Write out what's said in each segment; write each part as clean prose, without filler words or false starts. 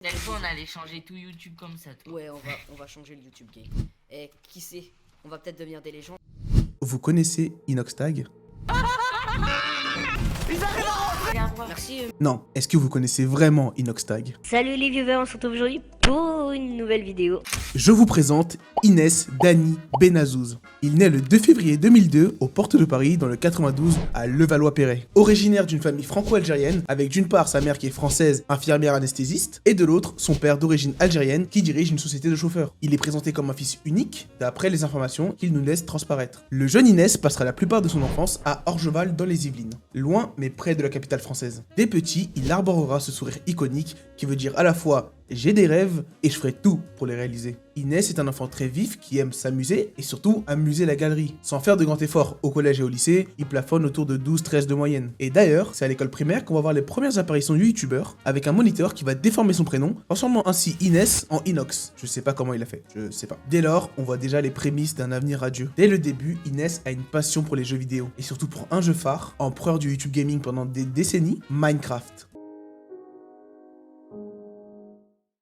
Dernière fois, on allait changer tout YouTube comme ça, toi. Ouais, on va changer le YouTube game. Et qui sait, on va peut-être devenir des légendes. Vous connaissez Inoxtag? Merci. Non. Est-ce que vous connaissez vraiment Inoxtag? Salut les viewers, on se retrouve aujourd'hui pour une nouvelle vidéo. Je vous présente Inès Dany Benazouz. Il naît le 2 février 2002 aux portes de Paris dans le 92 à Levallois-Perret. Originaire d'une famille franco-algérienne avec d'une part sa mère qui est française, infirmière anesthésiste, et de l'autre son père d'origine algérienne qui dirige une société de chauffeurs. Il est présenté comme un fils unique d'après les informations qu'il nous laisse transparaître. Le jeune Inès passera la plupart de son enfance à Orgeval dans les Yvelines, loin mais près de la capitale française. Dès petit, il arborera ce sourire iconique qui veut dire à la fois j'ai des rêves et je ferai tout pour les réaliser. Inès est un enfant très vif qui aime s'amuser et surtout amuser la galerie. Sans faire de grands efforts au collège et au lycée, il plafonne autour de 12-13 de moyenne. Et d'ailleurs, c'est à l'école primaire qu'on va voir les premières apparitions du youtubeur avec un moniteur qui va déformer son prénom, transformant ainsi Inès en Inox. Je sais pas comment il a fait, je sais pas. Dès lors, on voit déjà les prémices d'un avenir radieux. Dès le début, Inès a une passion pour les jeux vidéo et surtout pour un jeu phare, empereur du YouTube gaming pendant des décennies, Minecraft.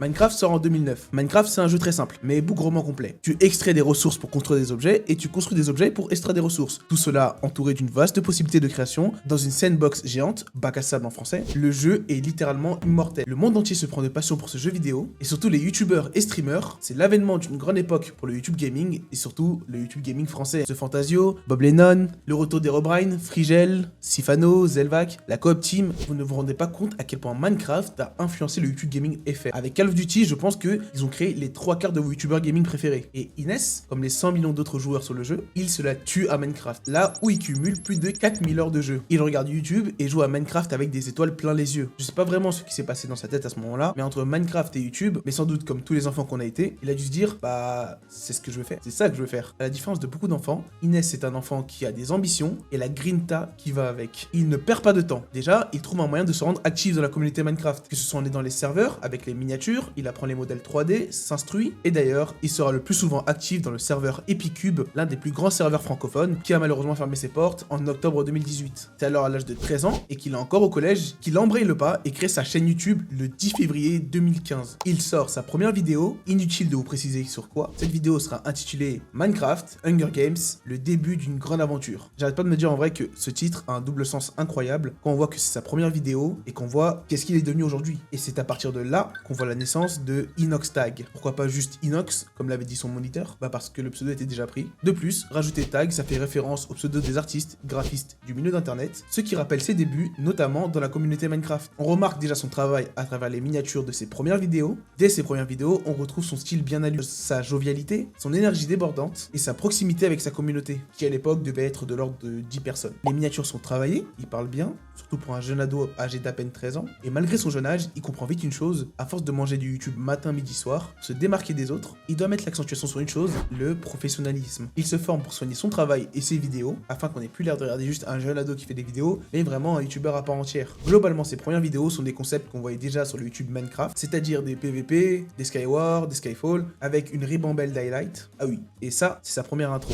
Minecraft sort en 2009. Minecraft, c'est un jeu très simple, mais bougrement complet. Tu extrais des ressources pour construire des objets, et tu construis des objets pour extraire des ressources. Tout cela entouré d'une vaste possibilité de création, dans une sandbox géante, bac à sable en français. Le jeu est littéralement immortel. Le monde entier se prend de passion pour ce jeu vidéo, et surtout les youtubeurs et streamers. C'est l'avènement d'une grande époque pour le YouTube gaming, et surtout le YouTube gaming français. The Fantasio, Bob Lennon, le retour d'Herobrine, Frigel, Sifano, Zelvac, la Coop Team. Vous ne vous rendez pas compte à quel point Minecraft a influencé le YouTube gaming FR. Avec Call of Duty, je pense qu'ils ont créé les 3/4 de vos youtubeurs gaming préférés. Et Inès, comme les 100 millions d'autres joueurs sur le jeu, il se la tue à Minecraft, là où il cumule plus de 4000 heures de jeu. Il regarde YouTube et joue à Minecraft avec des étoiles plein les yeux. Je sais pas vraiment ce qui s'est passé dans sa tête à ce moment-là, mais entre Minecraft et YouTube, mais sans doute comme tous les enfants qu'on a été, il a dû se dire, bah, c'est ce que je veux faire, c'est ça que je veux faire. À la différence de beaucoup d'enfants, Inès c'est un enfant qui a des ambitions et la grinta qui va avec. Il ne perd pas de temps. Déjà, il trouve un moyen de se rendre actif dans la communauté Minecraft, que ce soit en est dans les serveurs, avec les miniatures, il apprend les modèles 3D, s'instruit, et d'ailleurs, il sera le plus souvent actif dans le serveur Epicube, l'un des plus grands serveurs francophones, qui a malheureusement fermé ses portes en octobre 2018. C'est alors à l'âge de 13 ans, et qu'il est encore au collège, qu'il embraye le pas et crée sa chaîne YouTube le 10 février 2015. Il sort sa première vidéo, inutile de vous préciser sur quoi. Cette vidéo sera intitulée Minecraft, Hunger Games, le début d'une grande aventure. J'arrête pas de me dire en vrai que ce titre a un double sens incroyable, quand on voit que c'est sa première vidéo, et qu'on voit qu'est-ce qu'il est devenu aujourd'hui. Et c'est à partir de là qu'on voit la naissance de Inoxtag. Pourquoi pas juste Inox, comme l'avait dit son moniteur? Bah parce que le pseudo était déjà pris. De plus, rajouter tag, ça fait référence au pseudo des artistes, graphistes du milieu d'internet, ce qui rappelle ses débuts, notamment dans la communauté Minecraft. On remarque déjà son travail à travers les miniatures de ses premières vidéos. Dès ses premières vidéos, on retrouve son style bien à lui, sa jovialité, son énergie débordante et sa proximité avec sa communauté, qui à l'époque devait être de l'ordre de 10 personnes. Les miniatures sont travaillées, il parle bien, surtout pour un jeune ado âgé d'à peine 13 ans, et malgré son jeune âge, il comprend vite une chose, à force de manger du YouTube matin, midi, soir, se démarquer des autres, il doit mettre l'accentuation sur une chose, le professionnalisme. Il se forme pour soigner son travail et ses vidéos, afin qu'on ait plus l'air de regarder juste un jeune ado qui fait des vidéos, mais vraiment un youtubeur à part entière. Globalement, ses premières vidéos sont des concepts qu'on voyait déjà sur le YouTube Minecraft, c'est-à-dire des PVP, des Skywars, des Skyfall, avec une ribambelle d'highlights. Ah oui, et ça, c'est sa première intro.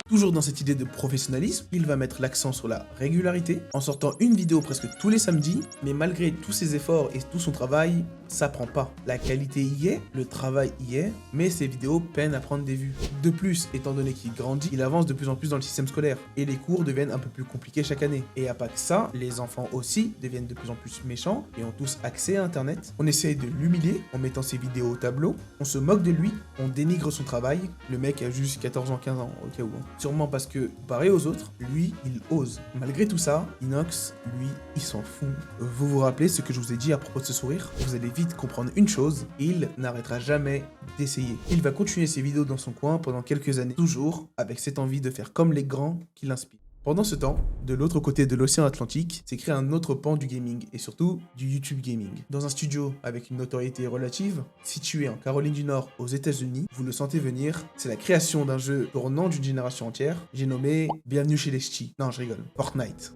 Toujours dans cette idée de professionnalisme, il va mettre l'accent sur la régularité, en sortant une vidéo presque tous les samedis, mais malgré tous ses efforts et tout son travail, ça prend pas. La qualité y est, le travail y est, mais ses vidéos peinent à prendre des vues. De plus, étant donné qu'il grandit, il avance de plus en plus dans le système scolaire, et les cours deviennent un peu plus compliqués chaque année. Et à pas que ça, les enfants aussi deviennent de plus en plus méchants, et ont tous accès à internet. On essaye de l'humilier en mettant ses vidéos au tableau, on se moque de lui, on dénigre son travail, le mec a juste 14 ans, 15 ans, au cas où. Sûrement parce que, pareil aux autres, lui, il ose. Malgré tout ça, Inox, lui, il s'en fout. Vous vous rappelez ce que je vous ai dit à propos de ce sourire? Vous allez vite comprendre une chose, il n'arrêtera jamais d'essayer. Il va continuer ses vidéos dans son coin pendant quelques années, toujours avec cette envie de faire comme les grands qui l'inspirent. Pendant ce temps, de l'autre côté de l'océan Atlantique, s'est créé un autre pan du gaming, et surtout du YouTube gaming. Dans un studio avec une notoriété relative, situé en Caroline du Nord aux États-Unis, vous le sentez venir, c'est la création d'un jeu tournant d'une génération entière, j'ai nommé Bienvenue chez les Ch'tis. Non, je rigole, Fortnite.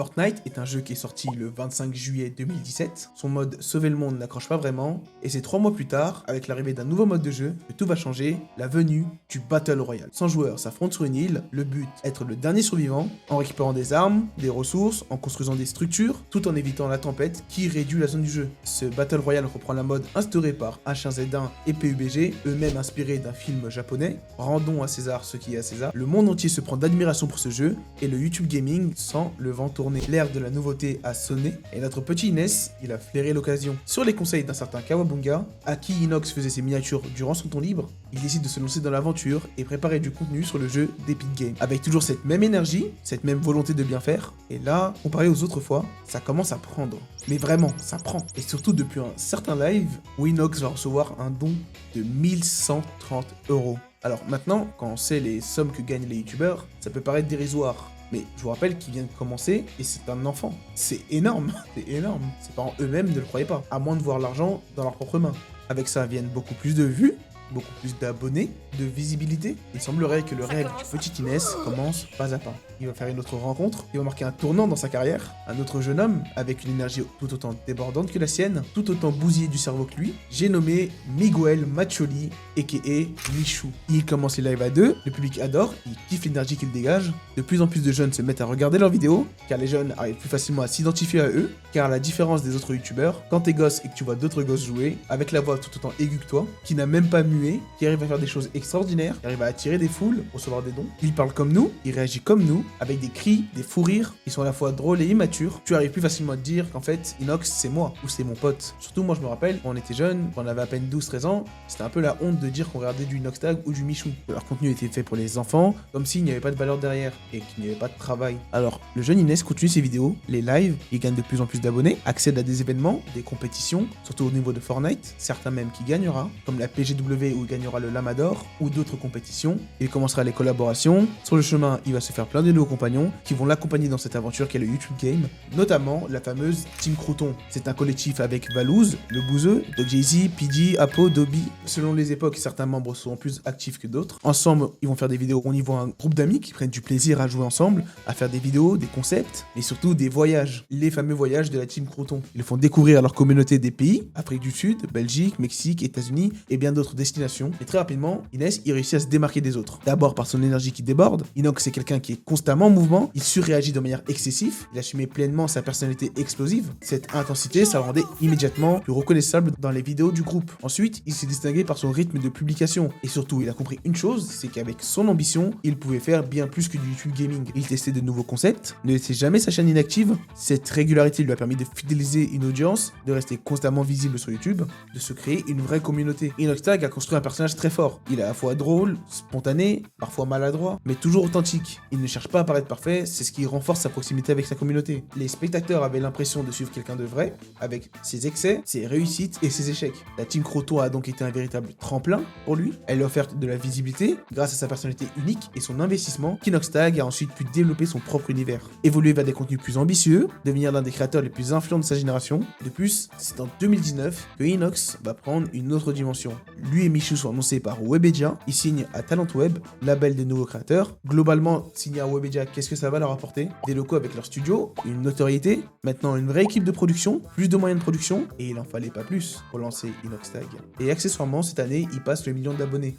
Fortnite est un jeu qui est sorti le 25 juillet 2017. Son mode Sauver le monde n'accroche pas vraiment. Et c'est 3 mois plus tard, avec l'arrivée d'un nouveau mode de jeu, que tout va changer, la venue du Battle Royale. 100 joueurs s'affrontent sur une île, le but, être le dernier survivant, en récupérant des armes, des ressources, en construisant des structures, tout en évitant la tempête qui réduit la zone du jeu. Ce Battle Royale reprend la mode instaurée par H1Z1 et PUBG, eux-mêmes inspirés d'un film japonais. Rendons à César ce qui est à César. Le monde entier se prend d'admiration pour ce jeu, et le YouTube Gaming sent le vent tourner. L'ère de la nouveauté a sonné, et notre petit Inès, il a flairé l'occasion. Sur les conseils d'un certain Kawabunga, à qui Inox faisait ses miniatures durant son temps libre, il décide de se lancer dans l'aventure et préparer du contenu sur le jeu d'Epic Games. Avec toujours cette même énergie, cette même volonté de bien faire, et là, comparé aux autres fois, ça commence à prendre. Mais vraiment, ça prend. Et surtout depuis un certain live où Inox va recevoir un don de 1130 €. Alors maintenant, quand on sait les sommes que gagnent les youtubeurs, ça peut paraître dérisoire. Mais je vous rappelle qu'il vient de commencer et c'est un enfant. C'est énorme, c'est énorme. Ses parents eux-mêmes ne le croyaient pas, à moins de voir l'argent dans leurs propres mains. Avec ça viennent beaucoup plus de vues, beaucoup plus d'abonnés, de visibilité. Il semblerait que le rêve du petit Inès commence pas à pas. Il va faire une autre rencontre, il va marquer un tournant dans sa carrière. Un autre jeune homme, avec une énergie tout autant débordante que la sienne, tout autant bousillé du cerveau que lui, j'ai nommé Miguel Macholi, a.k.a. Michou. Il commence les lives à 2, le public adore, il kiffe l'énergie qu'il dégage. De plus en plus de jeunes se mettent à regarder leurs vidéos, car les jeunes arrivent plus facilement à s'identifier à eux, car à la différence des autres youtubeurs, quand t'es gosse et que tu vois d'autres gosses jouer, avec la voix tout autant aiguë que toi, qui n'a même pas mué, qui arrive à faire des choses extraordinaires, qui arrive à attirer des foules, recevoir des dons, il parle comme nous, il réagit comme nous, avec des cris, des fous rires, qui sont à la fois drôles et immatures, tu arrives plus facilement à te dire qu'en fait, Inox c'est moi, ou c'est mon pote. Surtout moi je me rappelle, quand on était jeunes, quand on avait à peine 12-13 ans, c'était un peu la honte de dire qu'on regardait du Inoxtag ou du Michou. Que leur contenu était fait pour les enfants, comme s'il n'y avait pas de valeur derrière, et qu'il n'y avait pas de travail. Alors, le jeune Inès continue ses vidéos, les lives, il gagne de plus en plus d'abonnés, accède à des événements, des compétitions, surtout au niveau de Fortnite, certains même qui gagnera, comme la PGW où il gagnera le Lamador, ou d'autres compétitions. Il commencera les collaborations, sur le chemin, il va se faire plein de nouveaux compagnons, qui vont l'accompagner dans cette aventure qu'est le YouTube Game, notamment la fameuse Team Crouton. C'est un collectif avec Valouz, le Bouzeux, Doc Jay-Z, PG, Apo, Dobby. Selon les époques, certains membres sont plus actifs que d'autres. Ensemble, ils vont faire des vidéos. On y voit un groupe d'amis qui prennent du plaisir à jouer ensemble, à faire des vidéos, des concepts, mais surtout des voyages. Les fameux voyages de la Team Crouton. Ils font découvrir leur communauté des pays, Afrique du Sud, Belgique, Mexique, États-Unis et bien d'autres destinations. Et très rapidement, Inès, il réussit à se démarquer des autres. D'abord par son énergie qui déborde. Inox, c'est quelqu'un qui est constamment en mouvement, il surréagit de manière excessive, il assumait pleinement sa personnalité explosive. Cette intensité, ça le rendait immédiatement plus reconnaissable dans les vidéos du groupe. Ensuite, il s'est distingué par son rythme de publication. Et surtout, il a compris une chose, c'est qu'avec son ambition, il pouvait faire bien plus que du YouTube Gaming. Il testait de nouveaux concepts, ne laissait jamais sa chaîne inactive. Cette régularité lui a permis de fidéliser une audience, de rester constamment visible sur YouTube, de se créer une vraie communauté. Inoxtag a construit un personnage très fort. Il est à la fois drôle, spontané, parfois maladroit, mais toujours authentique. Il ne cherche pas à paraître parfait, c'est ce qui renforce sa proximité avec sa communauté. Les spectateurs avaient l'impression de suivre quelqu'un de vrai, avec ses excès, ses réussites et ses échecs. La Team Crouton a donc été un véritable tremplin pour lui. Elle lui a offert de la visibilité grâce à sa personnalité unique et son investissement. Inoxtag a ensuite pu développer son propre univers, évoluer vers des contenus plus ambitieux, devenir l'un des créateurs les plus influents de sa génération. De plus, c'est en 2019 que Inox va prendre une autre dimension. Lui et Michou sont annoncés par Webedia, ils signent à Talent Web, label des nouveaux créateurs. Globalement, signer à Webedia, qu'est-ce que ça va leur apporter? Des locaux avec leur studio, une notoriété, maintenant une vraie équipe de production, plus de moyens de production, et il en fallait pas plus pour lancer Inoxtag. Et accessoirement, cette année, il passe le 1 million d'abonnés.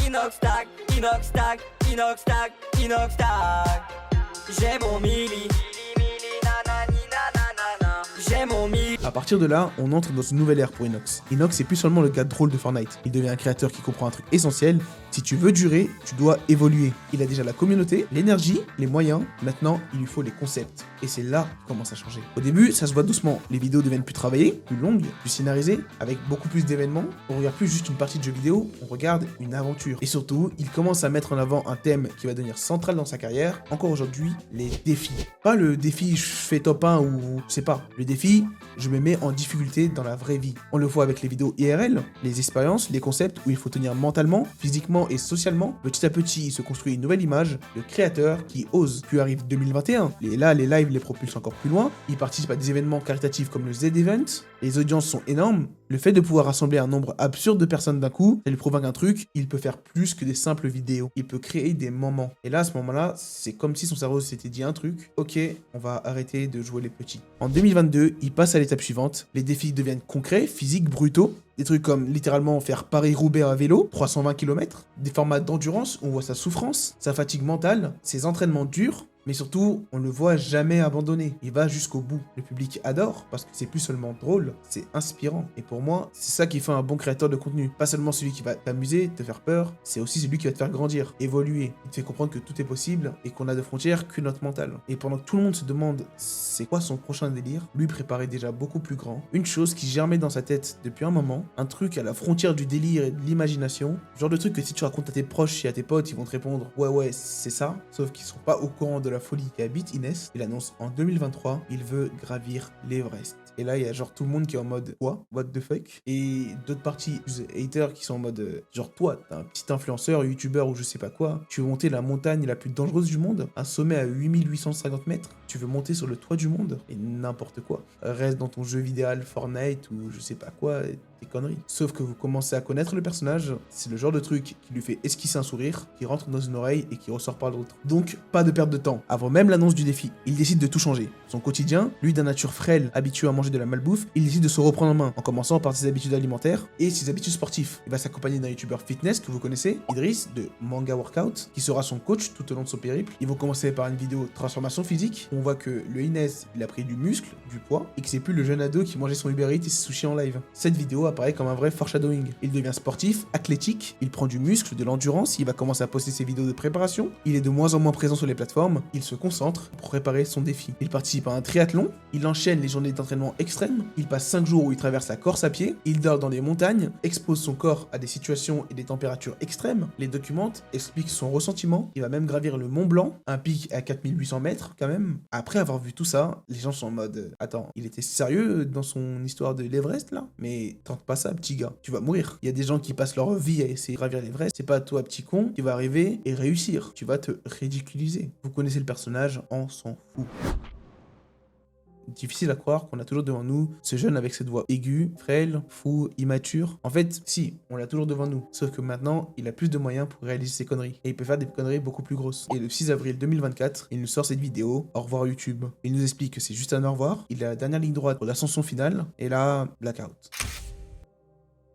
Inoxtag, Inoxtag, Inoxtag, Inoxtag. J'ai mon mili, j'ai mon mili. À partir de là, on entre dans une nouvelle ère pour Inox. Inox, c'est plus seulement le gars drôle de Fortnite. Il devient un créateur qui comprend un truc essentiel. Si tu veux durer, tu dois évoluer. Il a déjà la communauté, l'énergie, les moyens. Maintenant, il lui faut les concepts. Et c'est là qu'il commence à changer. Au début, ça se voit doucement. Les vidéos deviennent plus travaillées, plus longues, plus scénarisées, avec beaucoup plus d'événements. On regarde plus juste une partie de jeu vidéo, on regarde une aventure. Et surtout, il commence à mettre en avant un thème qui va devenir central dans sa carrière. Encore aujourd'hui, les défis. Pas le défi je fais top 1 ou je sais pas. Le défi, je me le met en difficulté dans la vraie vie. On le voit avec les vidéos IRL, les expériences, les concepts où il faut tenir mentalement, physiquement et socialement. Petit à petit, il se construit une nouvelle image de créateur qui ose. Puis arrive 2021, et là, les lives les propulsent encore plus loin. Il participe à des événements caritatifs comme le Z-Event. Les audiences sont énormes. Le fait de pouvoir rassembler un nombre absurde de personnes d'un coup, ça lui prouve un truc, il peut faire plus que des simples vidéos. Il peut créer des moments. Et là, à ce moment-là, c'est comme si son cerveau s'était dit un truc. Ok, on va arrêter de jouer les petits. En 2022, il passe à l'étape suivante. Les défis deviennent concrets, physiques, brutaux. Des trucs comme littéralement faire Paris-Roubaix à vélo, 320 km. Des formats d'endurance où on voit sa souffrance, sa fatigue mentale, ses entraînements durs. Mais surtout, on le voit jamais abandonner. Il va jusqu'au bout. Le public adore parce que c'est plus seulement drôle, c'est inspirant. Et pour moi, c'est ça qui fait un bon créateur de contenu. Pas seulement celui qui va t'amuser, te faire peur, c'est aussi celui qui va te faire grandir, évoluer. Il te fait comprendre que tout est possible et qu'on a de frontières que notre mental. Et pendant que tout le monde se demande c'est quoi son prochain délire, lui préparait déjà beaucoup plus grand. Une chose qui germait dans sa tête depuis un moment, un truc à la frontière du délire et de l'imagination. Genre de truc que si tu racontes à tes proches et à tes potes, ils vont te répondre ouais c'est ça, sauf qu'ils sont pas au courant de la folie qui habite Inès. Il annonce en 2023, il veut gravir l'Everest. Et là, il y a genre tout le monde qui est en mode quoi? What the fuck? Et d'autres parties haters qui sont en mode genre toi, t'es un petit influenceur, youtubeur ou je sais pas quoi. Tu veux monter la montagne la plus dangereuse du monde, un sommet à 8850 mètres. Tu veux monter sur le toit du monde et n'importe quoi. Reste dans ton jeu vidéo Fortnite ou je sais pas quoi. Des conneries. Sauf que vous commencez à connaître le personnage, c'est le genre de truc qui lui fait esquisser un sourire, qui rentre dans une oreille et qui ressort par l'autre. Donc, pas de perte de temps. Avant même l'annonce du défi, il décide de tout changer. Son quotidien, lui d'un nature frêle, habitué à manger de la malbouffe, il décide de se reprendre en main, en commençant par ses habitudes alimentaires et ses habitudes sportives. Il va s'accompagner d'un youtubeur fitness que vous connaissez, Idriss, de Manga Workout, qui sera son coach tout au long de son périple. Ils vont commencer par une vidéo transformation physique, où on voit que le Inès, il a pris du muscle, du poids, et que c'est plus le jeune ado qui mangeait son Uber Eats et ses sushis en live. Cette vidéo apparaît comme un vrai foreshadowing. Il devient sportif, athlétique, il prend du muscle, de l'endurance, il va commencer à poster ses vidéos de préparation, il est de moins en moins présent sur les plateformes, il se concentre pour préparer son défi. Il participe à un triathlon, il enchaîne les journées d'entraînement extrêmes, il passe 5 jours où il traverse la Corse à pied, il dort dans des montagnes, expose son corps à des situations et des températures extrêmes, les documente, explique son ressentiment, il va même gravir le Mont Blanc, un pic à 4800 mètres quand même. Après avoir vu tout ça, les gens sont en mode attends, il était sérieux dans son histoire de l'Everest là? Mais tente pas ça petit gars, tu vas mourir. Il y a des gens qui passent leur vie à essayer de gravir l'Everest, c'est pas toi petit con qui va arriver et réussir, tu vas te ridiculiser. Vous connaissez le personnage, on s'en fout. Difficile à croire qu'on a toujours devant nous ce jeune avec cette voix aiguë, frêle, fou, immature. En fait, si, on l'a toujours devant nous. Sauf que maintenant, il a plus de moyens pour réaliser ses conneries. Et il peut faire des conneries beaucoup plus grosses. Et le 6 avril 2024, il nous sort cette vidéo, au revoir YouTube. Il nous explique que c'est juste un au revoir. Il a la dernière ligne droite pour l'ascension finale. Et là, blackout.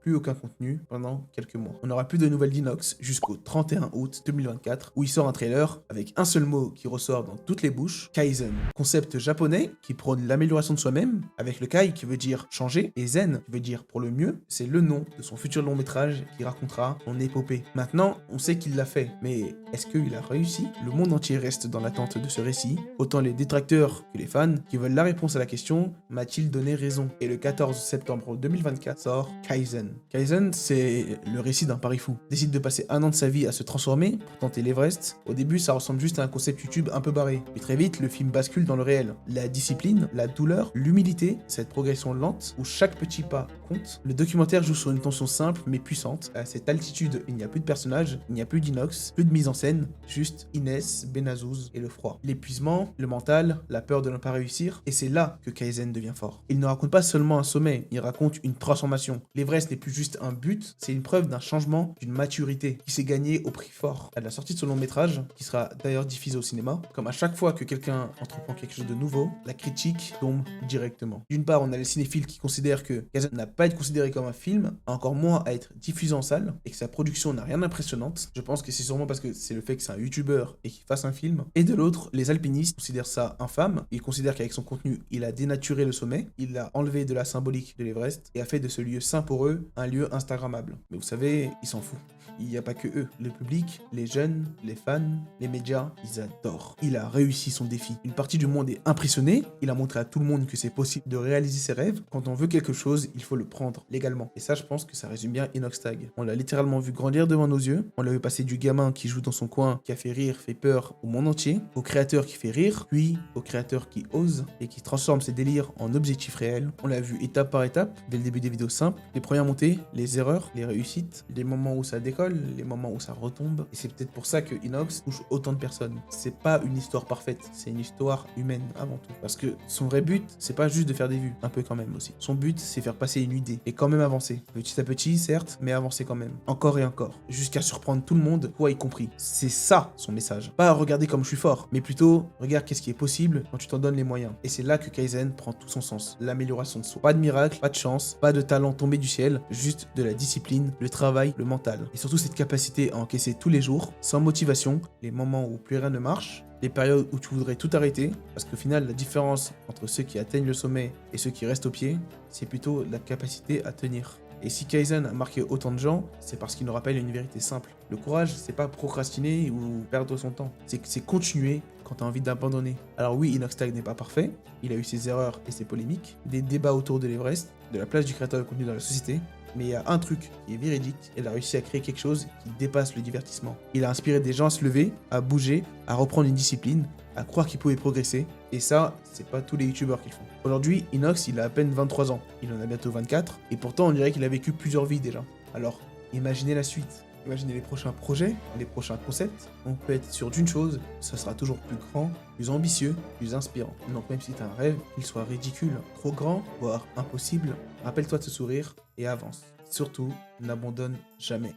Plus aucun contenu pendant quelques mois. On n'aura plus de nouvelles d'Inox jusqu'au 31 août 2024 où il sort un trailer avec un seul mot qui ressort dans toutes les bouches, Kaizen. Concept japonais qui prône l'amélioration de soi-même avec le Kai qui veut dire changer et Zen qui veut dire pour le mieux. C'est le nom de son futur long métrage qui racontera son épopée. Maintenant, on sait qu'il l'a fait, mais est-ce qu'il a réussi? Le monde entier reste dans l'attente de ce récit. Autant les détracteurs que les fans qui veulent la réponse à la question, m'a-t-il donné raison? Et le 14 septembre 2024 sort Kaizen. Kaizen, c'est le récit d'un pari fou. Il décide de passer un an de sa vie à se transformer pour tenter l'Everest. Au début, ça ressemble juste à un concept YouTube un peu barré. Puis très vite, le film bascule dans le réel. La discipline, la douleur, l'humilité, cette progression lente où chaque petit pas compte. Le documentaire joue sur une tension simple mais puissante. À cette altitude, il n'y a plus de personnages, il n'y a plus d'Inox, plus de mise en scène, juste Inès, Benazouz et le froid. L'épuisement, le mental, la peur de ne pas réussir, et c'est là que Kaizen devient fort. Il ne raconte pas seulement un sommet, il raconte une transformation. L'Everest n'est plus juste un but, c'est une preuve d'un changement, d'une maturité qui s'est gagnée au prix fort. À la sortie de son long métrage, qui sera d'ailleurs diffusé au cinéma, comme à chaque fois que quelqu'un entreprend quelque chose de nouveau, la critique tombe directement. D'une part, on a les cinéphiles qui considèrent que Kaizen n'a pas à être considéré comme un film, encore moins à être diffusé en salle, et que sa production n'a rien d'impressionnante. Je pense que c'est sûrement parce que c'est le fait que c'est un youtubeur et qu'il fasse un film. Et de l'autre, les alpinistes considèrent ça infâme. Ils considèrent qu'avec son contenu, il a dénaturé le sommet, il a enlevé de la symbolique de l'Everest et a fait de ce lieu sain pour eux un lieu instagrammable. Mais vous savez, ils s'en foutent. Il n'y a pas que eux. Le public, les jeunes, les fans, les médias, ils adorent. Il a réussi son défi. Une partie du monde est impressionnée. Il a montré à tout le monde que c'est possible de réaliser ses rêves. Quand on veut quelque chose, il faut le prendre légalement. Et ça, je pense que ça résume bien Inoxtag. On l'a littéralement vu grandir devant nos yeux. On l'a vu passer du gamin qui joue dans son coin, qui a fait rire, fait peur au monde entier, au créateur qui fait rire, puis au créateur qui ose et qui transforme ses délires en objectifs réels. On l'a vu étape par étape, dès le début des vidéos simples, les premières montées, les erreurs, les réussites, les moments où ça décolle, les moments où ça retombe. Et c'est peut-être pour ça que Inox touche autant de personnes. C'est pas une histoire parfaite, c'est une histoire humaine avant tout. Parce que son vrai but, c'est pas juste de faire des vues, un peu quand même aussi. Son but, c'est faire passer une idée et quand même avancer. Petit à petit, certes, mais avancer quand même. Encore et encore. Jusqu'à surprendre tout le monde, toi y compris. C'est ça son message. Pas regarder comme je suis fort, mais plutôt regarde qu'est-ce qui est possible quand tu t'en donnes les moyens. Et c'est là que Kaizen prend tout son sens. L'amélioration de soi. Pas de miracle, pas de chance, pas de talent tombé du ciel, juste de la discipline, le travail, le mental. Et surtout cette capacité à encaisser tous les jours, sans motivation, les moments où plus rien ne marche, les périodes où tu voudrais tout arrêter, parce qu'au final, la différence entre ceux qui atteignent le sommet et ceux qui restent au pied, c'est plutôt la capacité à tenir. Et si Kaizen a marqué autant de gens, c'est parce qu'il nous rappelle une vérité simple. Le courage, c'est pas procrastiner ou perdre son temps, c'est continuer quand t'as envie d'abandonner. Alors oui, Inoxtag n'est pas parfait, il a eu ses erreurs et ses polémiques, des débats autour de l'Everest, de la place du créateur de contenu dans la société, mais il y a un truc qui est véridique, il a réussi à créer quelque chose qui dépasse le divertissement. Il a inspiré des gens à se lever, à bouger, à reprendre une discipline, à croire qu'ils pouvaient progresser, et ça, c'est pas tous les youtubeurs qui le font. Aujourd'hui, Inox, il a à peine 23 ans, il en a bientôt 24, et pourtant on dirait qu'il a vécu plusieurs vies déjà. Alors, imaginez la suite, imaginez les prochains projets, les prochains concepts. On peut être sûr d'une chose, ça sera toujours plus grand, plus ambitieux, plus inspirant. Donc même si t'as un rêve, qu'il soit ridicule, trop grand, voire impossible, rappelle-toi de ce sourire et avance. Surtout, n'abandonne jamais.